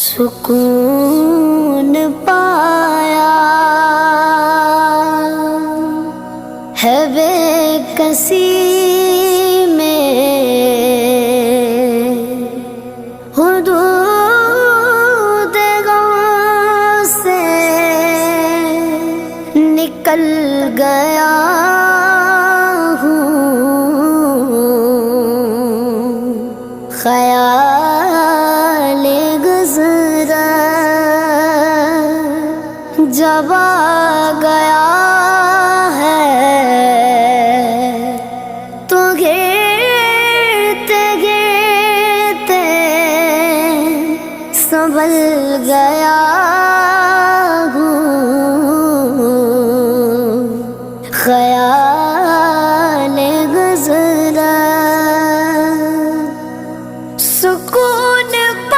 سکون پایا ہے بے کسی میں، حدود غم سے نکل گیا ہوں، خیال گزرا جب آ گیا ہے تو گرتے گرتے سنبھل گیا